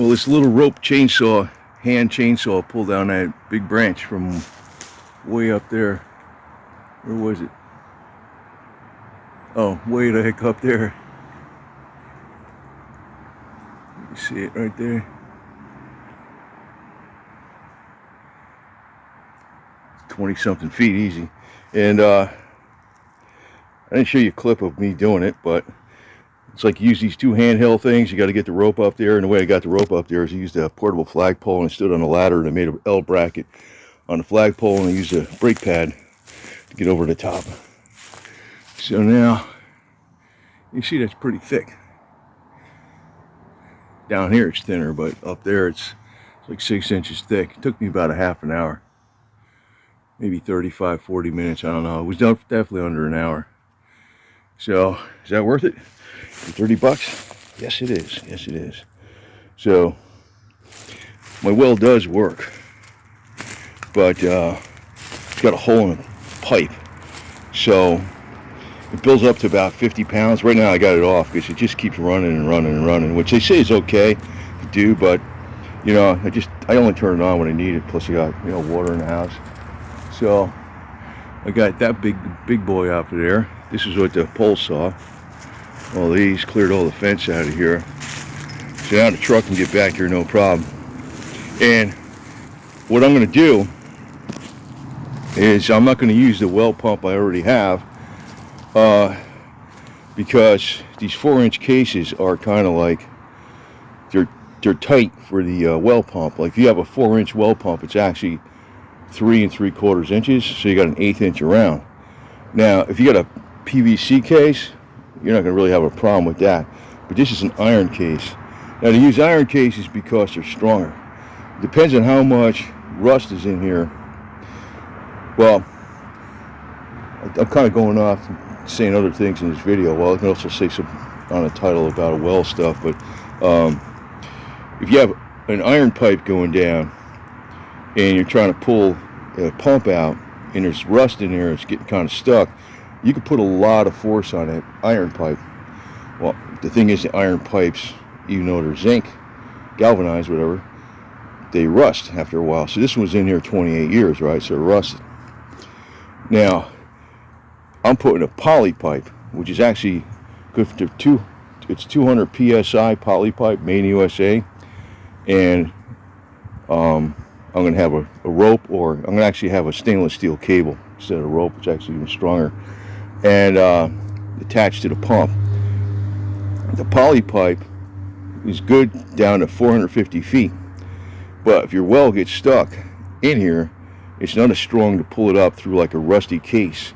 Well, this little rope chainsaw, hand chainsaw, pulled down that big branch from way up there. Where was it? Oh, way the heck up there. You see it right there? 20-something feet easy. And I didn't show you a clip of me doing it, but it's like you use these two handheld things. You got to get the rope up there, and the way I got the rope up there is I used a portable flagpole and I stood on a ladder, and I made an L bracket on the flagpole, and I used a brake pad to get over the top. So now you see that's pretty thick. Down here it's thinner, but up there it's like 6 inches thick. It took me about a half an hour, maybe 35-40 minutes, I don't know. It was definitely under an hour. So is that worth it for $30? Yes it is. Yes it is. So my well does work, but it's got a hole in the pipe, so it builds up to about 50 pounds. Right now I got it off because it just keeps running and running and running, which they say is okay to do, but you know, I only turn it on when I need it. Plus I got, you know, water in the house. So I got that big boy out there. This is what the pole saw. All these cleared all the fence out of here. So now the truck can get back here no problem. And what I'm going to do is I'm not going to use the well pump I already have, because these 4-inch cases are kind of like, they're tight for the well pump. Like if you have a 4-inch well pump, it's actually 3 3/4 inches, so you got an 1/8 inch around. Now if you got a PVC case, you're not going to really have a problem with that, but this is an iron case. Now they use iron cases because they're stronger. It depends on how much rust is in here. Well, I'm kind of going off and saying other things in this video. Well, I can also say some on the title about a well stuff, but if you have an iron pipe going down and you're trying to pull a pump out and there's rust in there, it's getting kind of stuck, you can put a lot of force on that iron pipe. Well, the thing is, the iron pipes, even though they're zinc, galvanized, whatever, they rust after a while. So this was in here 28 years, right? So it rusted. Now, I'm putting a poly pipe, which is actually good for it's 200 PSI poly pipe, made in USA. And I'm going to have a rope, or I'm going to actually have a stainless steel cable instead of a rope, which is actually even stronger, and attached to the pump. The poly pipe is good down to 450 feet, but if your well gets stuck in here, it's not as strong to pull it up through like a rusty case.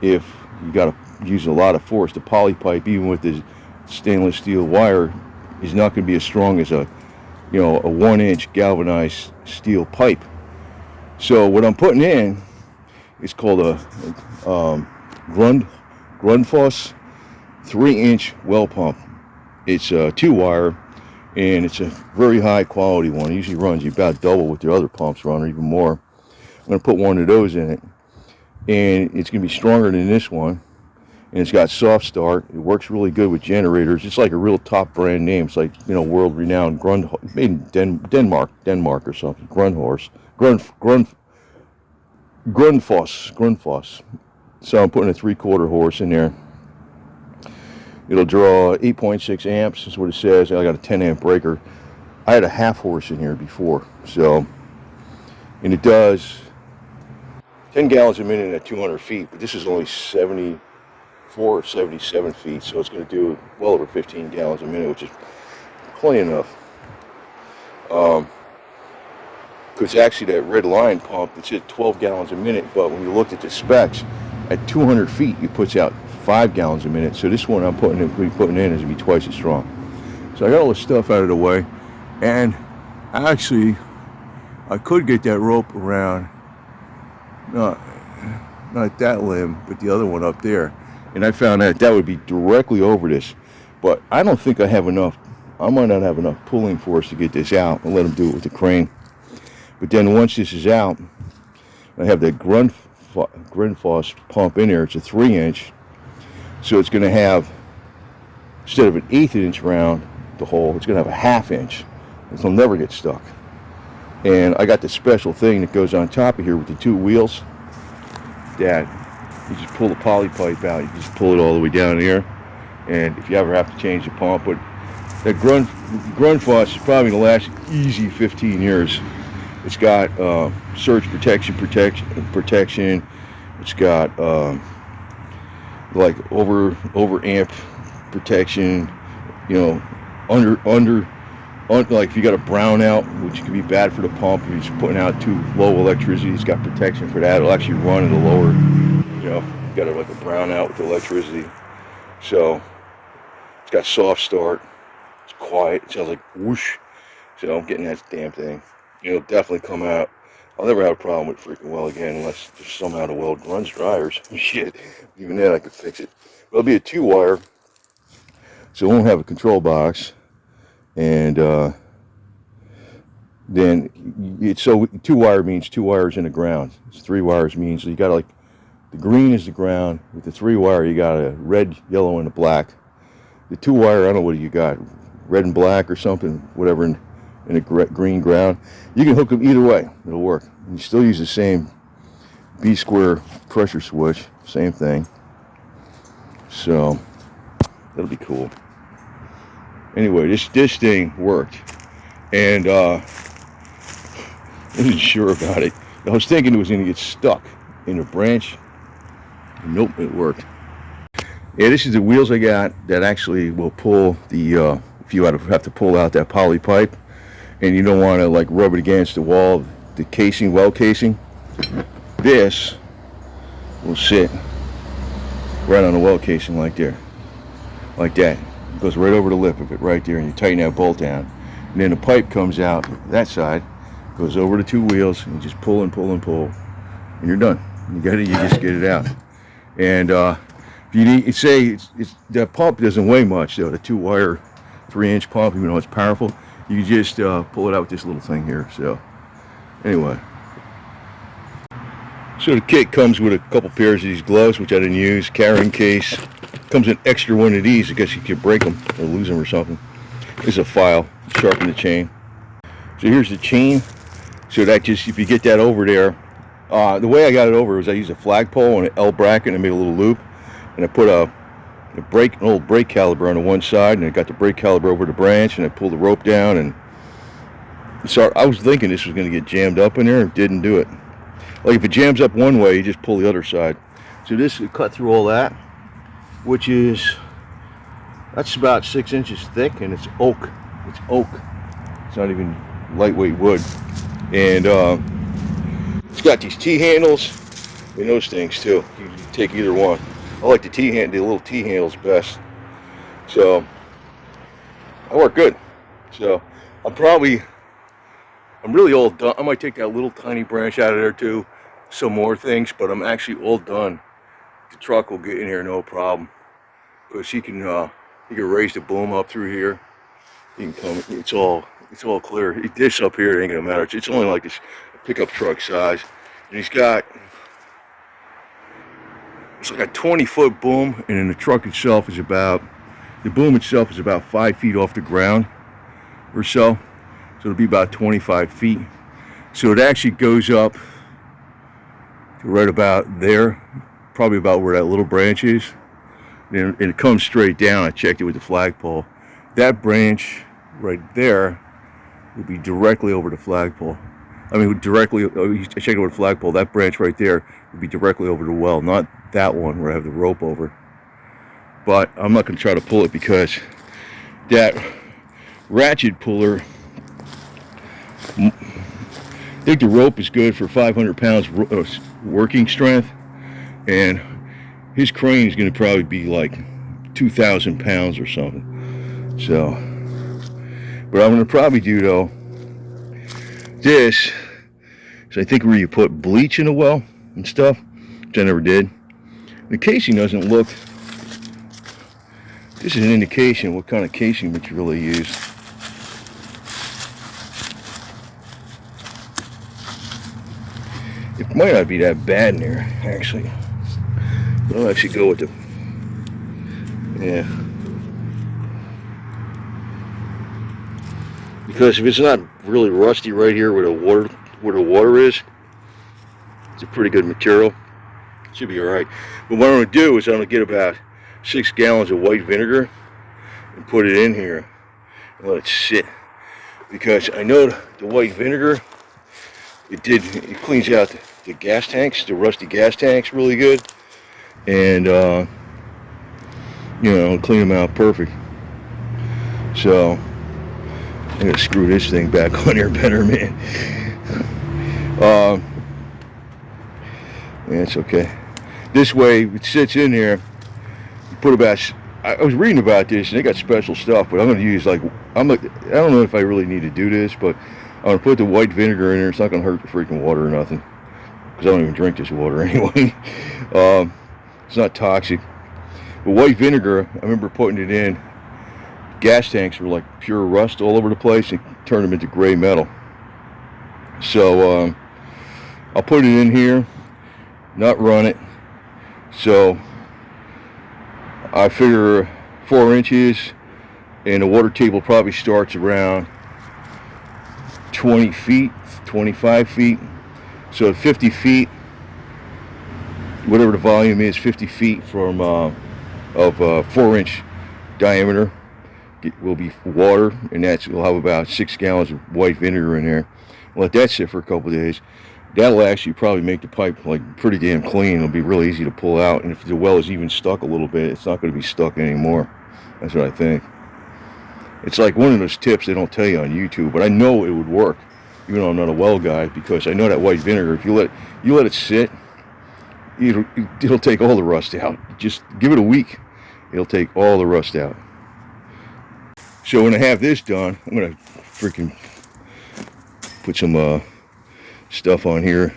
If you got to use a lot of force, the poly pipe, even with the stainless steel wire, is not going to be as strong as a 1-inch galvanized steel pipe. So what I'm putting in is called a Grundfos 3-inch well pump. It's a 2-wire, and it's a very high quality one. It usually runs you about double what the other pumps run, or even more. I'm going to put one of those in it, and it's going to be stronger than this one, and it's got soft start. It works really good with generators. It's like a real top brand name. It's like, world renowned made in Denmark or something. Grundfos. So I'm putting a 3/4 horse in there. It'll draw 8.6 amps is what it says. I got a 10 amp breaker. I had a half horse in here before, and it does 10 gallons a minute at 200 feet, but this is only 74 or 77 feet, so it's going to do well over 15 gallons a minute, which is plenty enough. Because actually that red line pump, it's at 12 gallons a minute, but when you looked at the specs, at 200 feet it puts out 5 gallons a minute. So this one I'm putting in is going to be twice as strong. So I got all this stuff out of the way, and actually I could get that rope around, not that limb, but the other one up there, and I found that would be directly over this, but I don't think I have enough. I might not have enough pulling force to get this out and let them do it with the crane. But then once this is out, I have that Grundfos pump in there. It's a 3-inch, so it's going to have, instead of an 1/8 inch around the hole, it's going to have a 1/2 inch. It'll never get stuck. And I got this special thing that goes on top of here with the two wheels that you just pull the poly pipe out. You just pull it all the way down here. And if you ever have to change the pump, but that Grundfos is probably going to last easy 15 years. It's got surge protection. It's got like over amp protection. You know, like if you got a brownout, which could be bad for the pump, if you're just putting out too low electricity, it's got protection for that. It'll actually run at a lower, you know, you got like a brownout with electricity. So it's got soft start. It's quiet. It sounds like whoosh. So I'm getting that damn thing. It'll definitely come out. I'll never have a problem with freaking well again unless there's somehow the well runs dryers. Shit. Even then I could fix it. But it'll be a 2-wire. So it won't have a control box. And then it's so 2-wire means 2 wires in the ground. It's 3 wires means so you got like the green is the ground. With the 3-wire you got a red, yellow, and a black. The 2-wire, I don't know what you got, red and black or something, whatever in a green ground. You can hook them either way. It'll work. You still use the same B-square pressure switch, same thing. So that'll be cool. Anyway, this thing worked, and I wasn't sure about it. I was thinking it was going to get stuck in a branch. Nope, it worked. Yeah, this is the wheels I got that actually will pull the, if you have to pull out that poly pipe, and you don't want to like rub it against the wall, the casing, well casing, this will sit right on the well casing like there, like that. It goes right over the lip of it right there, and you tighten that bolt down. And then the pipe comes out that side, goes over the 2 wheels, and you just pull and pull and pull, and you're done. You just get it out. And if you need, say the pump doesn't weigh much though, the 2-wire 3-inch pump, even though it's powerful, you can just pull it out with this little thing here. So anyway, so the kit comes with a couple pairs of these gloves, which I didn't use, carrying case. Comes an extra one of these. I guess you could break them or lose them or something. There's a file, sharpen the chain. So here's the chain. So that just, if you get that over there, the way I got it over was I used a flagpole and an L bracket and I made a little loop, and I put an old brake caliper on the one side, and I got the brake caliper over the branch, and I pulled the rope down, and so I was thinking this was going to get jammed up in there, and didn't do it. Like if it jams up one way, you just pull the other side. So this would cut through all that, which is, that's about 6 inches thick, and it's oak. It's oak. It's not even lightweight wood. And it's got these T-handles, and those things too. You can take either one. I like the little T-handles best. So I work good. So I'm really all done. I might take that little tiny branch out of there too, some more things, but I'm actually all done. The truck will get in here no problem, because he can raise the boom up through here. He can come. It's all clear. This up here ain't gonna matter. It's only like this pickup truck size, and it's like a 20-foot boom, and then the truck itself is about 5 feet off the ground or so. So it'll be about 25 feet. So it actually goes up to right about there, probably about where that little branch is. And it comes straight down. I checked it with the flagpole. That branch right there will be directly over the flagpole. I checked it with the flagpole. That branch right there would be directly over the well, not that one where I have the rope over. But I'm not going to try to pull it because that ratchet puller, I think the rope is good for 500 pounds working strength, and his crane is going to probably be like 2,000 pounds or something. So, but I'm going to probably do though this. So I think where you put bleach in a well and stuff, which I never did. The casing doesn't look. This is an indication what kind of casing material they use. It might not be that bad in there, actually. I'll actually go with the, yeah. The because if it's not really rusty right here where the water is, it's a pretty good material. Should be all right. But what I'm going to do is I'm going to get about 6 gallons of white vinegar and put it in here and let it sit, because I know the white vinegar, it cleans out the gas tanks, the rusty gas tanks, really good, and clean them out perfect. So I'm gonna screw this thing back on there better, man. Yeah, it's okay. This way it sits in there. You put about, I was reading about this and they got special stuff, but I'm going to use I don't know if I really need to do this, but I'm going to put the white vinegar in there. It's not going to hurt the freaking water or nothing, because I don't even drink this water anyway. It's not toxic. But white vinegar, I remember putting it in, gas tanks were like pure rust all over the place and turned them into gray metal. So I'll put it in here, not run it. So I figure 4 inches, and the water table probably starts around 20 feet, 25 feet. So 50 feet, whatever the volume is, 50 feet from of 4-inch diameter will be water, and we'll have about 6 gallons of white vinegar in there. Let that sit for a couple of days. That'll actually probably make the pipe like pretty damn clean. It'll be really easy to pull out, and if the well is even stuck a little bit, it's not going to be stuck anymore. That's what I think. It's like one of those tips they don't tell you on YouTube, but I know it would work, even though I'm not a well guy, because I know that white vinegar, if you let it sit, it'll take all the rust out. Just give it a week, it'll take all the rust out. So when I have this done, I'm going to freaking put some stuff on here.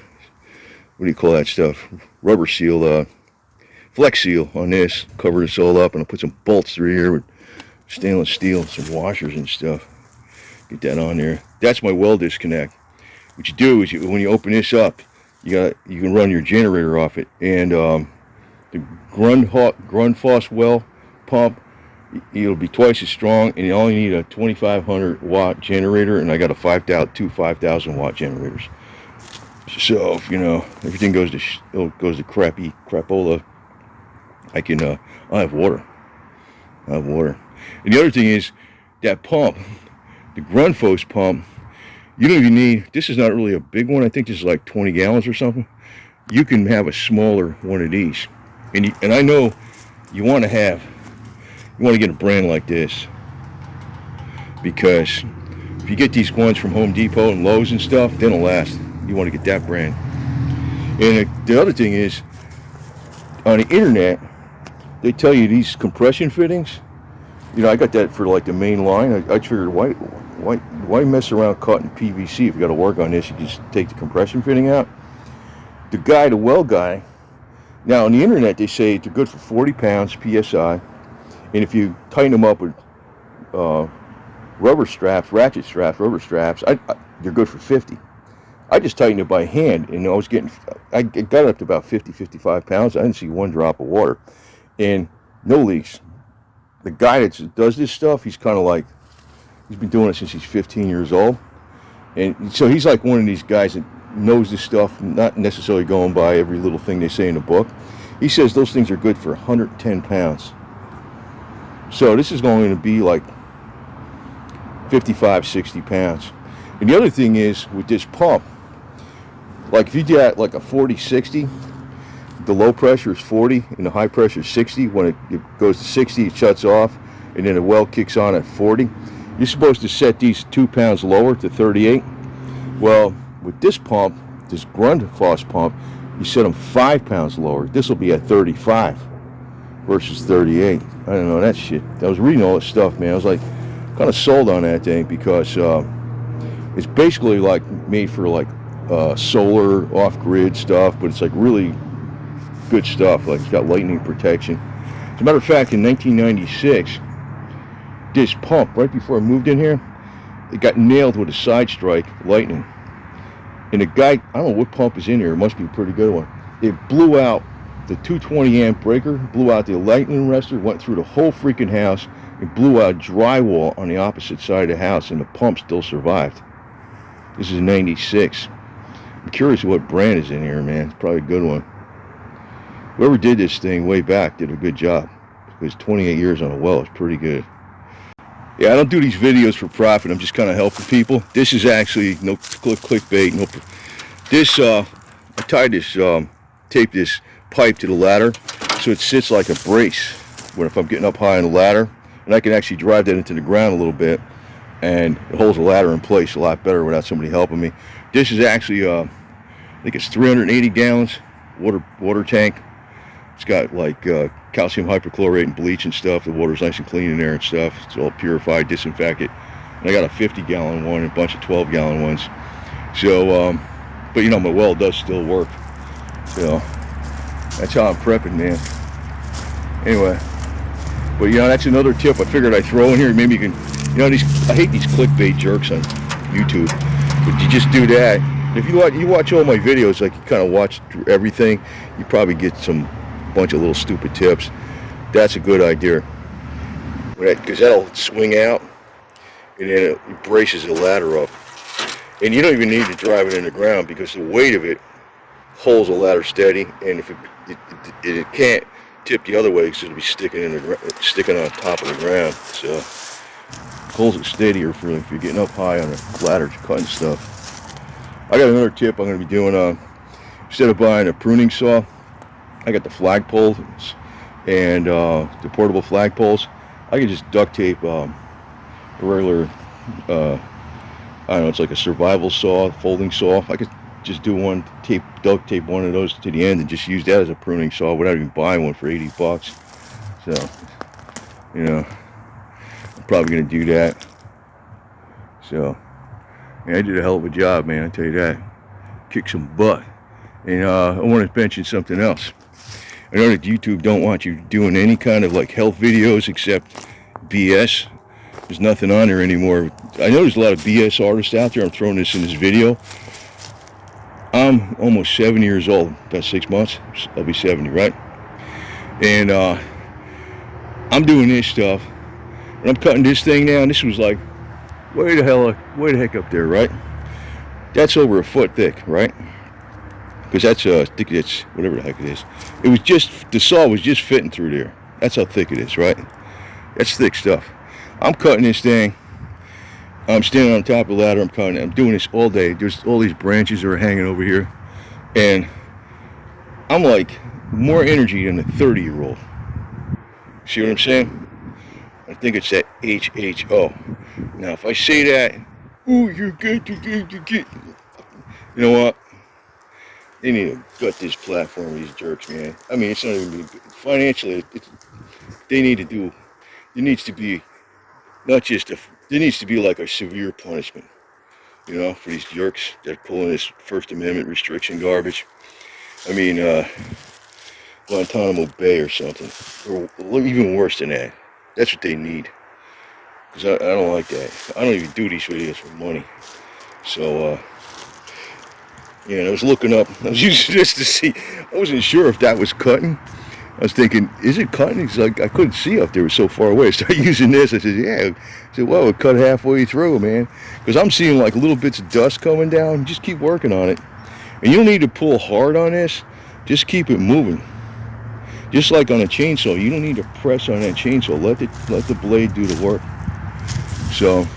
What do you call that stuff? Rubber seal, flex seal on this. Cover this all up, and I'll put some bolts through here with stainless steel, some washers and stuff. Get that on there. That's my well disconnect. What you do is when you open this up, you can run your generator off it, and the Grundfos well pump, it'll be twice as strong, and you only need a 2,500 watt generator, and I got two 5,000 watt generators. So if everything goes to crapola, I'll have water. And the other thing is that pump, the Grundfos pump, you don't even need. This is not really a big one. I think this is like 20 gallons or something. You can have a smaller one of these, and I know you want to get a brand like this, because if you get these ones from Home Depot and Lowe's and stuff, they don't last. You want to get that brand. And the other thing is, on the internet, they tell you these compression fittings. I got that for like the main line. I figured, why mess around cutting PVC if you got to work on this? You just take the compression fitting out. The well guy, now on the internet they say they're good for 40 pounds PSI, and if you tighten them up with ratchet straps, they're good for 50. I just tightened it by hand, and I got up to about 50, 55 pounds. I didn't see one drop of water, and no leaks. The guy that does this stuff, he's kind of like, he's been doing it since he's 15 years old, and so he's like one of these guys that knows this stuff, not necessarily going by every little thing they say in the book. He says those things are good for 110 pounds. So this is going to be like 55, 60 pounds. And the other thing is, with this pump, like if you do like a 40-60, the low pressure is 40 and the high pressure is 60. When it goes to 60, it shuts off, and then the well kicks on at 40. You're supposed to set these 2 pounds lower to 38. Well, with this pump, this Grundfos pump, you set them 5 pounds lower. This will be at 35 versus 38. I don't know that shit. I was reading all this stuff, man. I was like kind of sold on that thing, because it's basically like made for like solar off-grid stuff, but it's like really good stuff. Like it's got lightning protection. As a matter of fact, in 1996, this pump, right before I moved in here, it got nailed with a side strike lightning. And the guy, I don't know what pump is in here, it must be a pretty good one. It blew out the 220 amp breaker, blew out the lightning arrestor, went through the whole freaking house, It blew out drywall on the opposite side of the house, and the pump still survived. This is 96. I'm curious what brand is in here, man. It's probably a good one. Whoever did this thing way back did a good job, because 28 years on a well is pretty good. Yeah, I don't do these videos for profit. I'm just kind of helping people. This is actually no clickbait. No, this I tied this, taped this pipe to the ladder, so it sits like a brace. When if I'm getting up high on the ladder, and I can actually drive that into the ground a little bit, and it holds the ladder in place a lot better without somebody helping me. This is actually, I think it's 380 gallons water tank. It's got like calcium hypochlorate and bleach and stuff. The water's nice and clean in there and stuff. It's all purified, disinfected. And I got a 50-gallon one and a bunch of 12-gallon ones. So, but you know, my well does still work. So that's how I'm prepping, man. Anyway, but you know, that's another tip I figured I'd throw in here. Maybe you can, you know, I hate these clickbait jerks on YouTube, but you just do that. If you watch all my videos, like you kind of watch through everything, you probably get some bunch of little stupid tips. That's a good idea, because that'll swing out and then it braces the ladder up, and you don't even need to drive it in the ground, because the weight of it holds the ladder steady, and if it can't tip the other way, because it'll be sticking on top of the ground, so it holds it steadier for if you're getting up high on a ladder cutting stuff. I got another tip I'm going to be doing. Instead of buying a pruning saw, I got the flagpoles and the portable flagpoles. I can just duct tape a regular, I don't know, it's like a survival saw, folding saw. I could just do one, duct tape one of those to the end and just use that as a pruning saw without even buying one for 80 bucks. So, you know, I'm probably going to do that. So, yeah, I did a hell of a job, man, I tell you that. Kick some butt. And I want to mention something else. I know that YouTube don't want you doing any kind of like health videos except BS. There's nothing on there anymore. I know there's a lot of BS artists out there. I'm throwing this in this video. I'm almost 70 years old. About 6 months, I'll be 70, right? And I'm doing this stuff. And I'm cutting this thing now, and this was like way the heck up there, right? That's over a foot thick, right? Because that's I think it's whatever the heck it is. It was just, the saw was just fitting through there. That's how thick it is, right? That's thick stuff. I'm cutting this thing. I'm standing on top of the ladder. I'm cutting it. I'm doing this all day. There's all these branches that are hanging over here, and I'm like more energy than a 30-year-old. See what I'm saying? I think it's that HHO. Now, if I say that, oh, you're good, you know what? They need to gut this platform, these jerks, man. I mean, it's not even financially. They need to do. There needs to be not just a. There needs to be like a severe punishment, you know, for these jerks that are pulling this First Amendment restriction garbage. I mean, Guantanamo Bay or something, or even worse than that. That's what they need. Because I don't like that. I don't even do these videos for money. So. Yeah, I was looking up, I was using this to see, I wasn't sure if that was cutting. I was thinking, is it cutting? It's like, I couldn't see up there, it was so far away. I started using this, I said, yeah. I said, well, it cut halfway through, man. Because I'm seeing like little bits of dust coming down, just keep working on it. And you don't need to pull hard on this, just keep it moving. Just like on a chainsaw, you don't need to press on that chainsaw, let the blade do the work. So,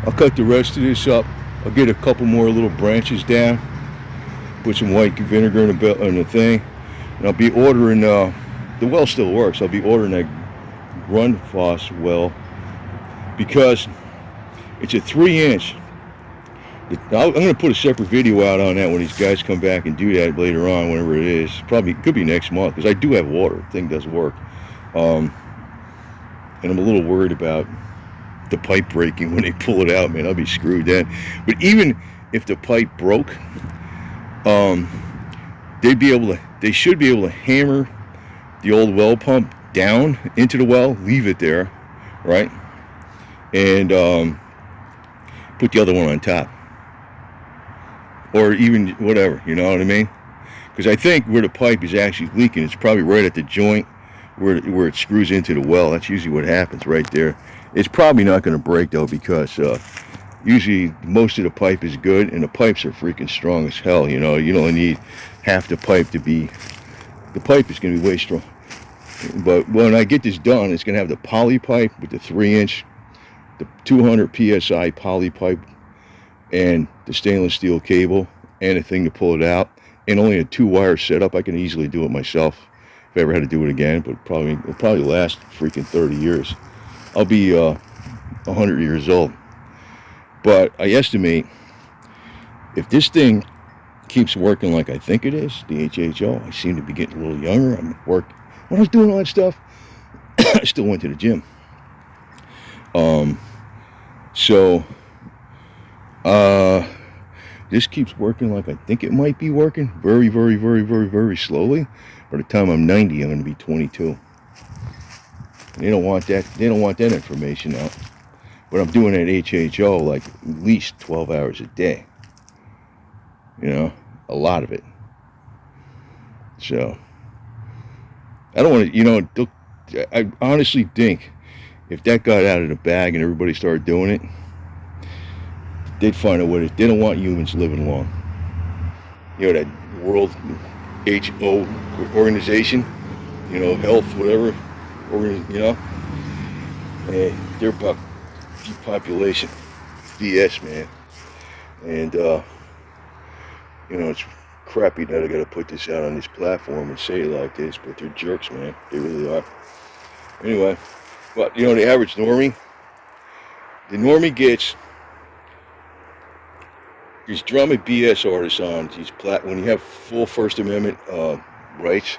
I'll cut the rest of this up. I'll get a couple more little branches down, put some white vinegar in the thing, and I'll be ordering, the well still works, I'll be ordering that Grundfos well, because it's a 3-inch. I'm going to put a separate video out on that when these guys come back and do that later on, whenever it is. Probably, could be next month, because I do have water, the thing does work. And I'm a little worried about the pipe breaking when they pull it out, man. I'll be screwed then. But even if the pipe broke, they should be able to hammer the old well pump down into the well, leave it there, right? And put the other one on top. Or even whatever, you know what I mean? Because I think where the pipe is actually leaking, it's probably right at the joint where it screws into the well. That's usually what happens right there. It's probably not going to break though, because usually most of the pipe is good, and the pipes are freaking strong as hell. You know, you don't need half the pipe to be. The pipe is going to be way strong. But when I get this done, it's going to have the poly pipe with the 3-inch, the 200 psi poly pipe, and the stainless steel cable, and a thing to pull it out, and only a 2-wire setup. I can easily do it myself if I ever had to do it again, but it'll probably last freaking 30 years. I'll be 100 years old. But I estimate if this thing keeps working like I think it is, the HHO, I seem to be getting a little younger. I'm at work. When I was doing all that stuff, I still went to the gym. So this keeps working like I think it might be working, very, very, very, very, very slowly. By the time I'm 90, I'm going to be 22. They don't want that. They don't want that information out. But I'm doing at HHO like at least 12 hours a day. You know, a lot of it. So I don't want to, you know, I honestly think if that got out of the bag and everybody started doing it, they'd find a way. They don't want humans living long. You know, that World HO organization, you know, health, whatever, you know, and they're about depopulation. BS, man. And, you know, it's crappy that I gotta put this out on this platform and say it like this, but they're jerks, man. They really are. Anyway, but, you know, the average normie, the normie gets these drama BS artists on these when you have full First Amendment rights,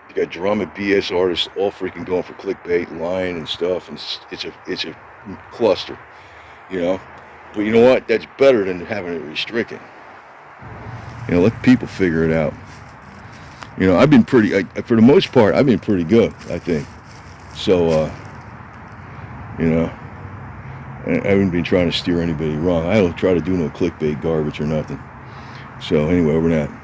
you got drama BS artists all freaking going for clickbait, lying and stuff, and it's a cluster, you know. But you know what? That's better than having it restricted. You know, let people figure it out. You know, I've been pretty, for the most part, I've been pretty good, I think. So, you know, I haven't been trying to steer anybody wrong. I don't try to do no clickbait garbage or nothing. So anyway, over and out.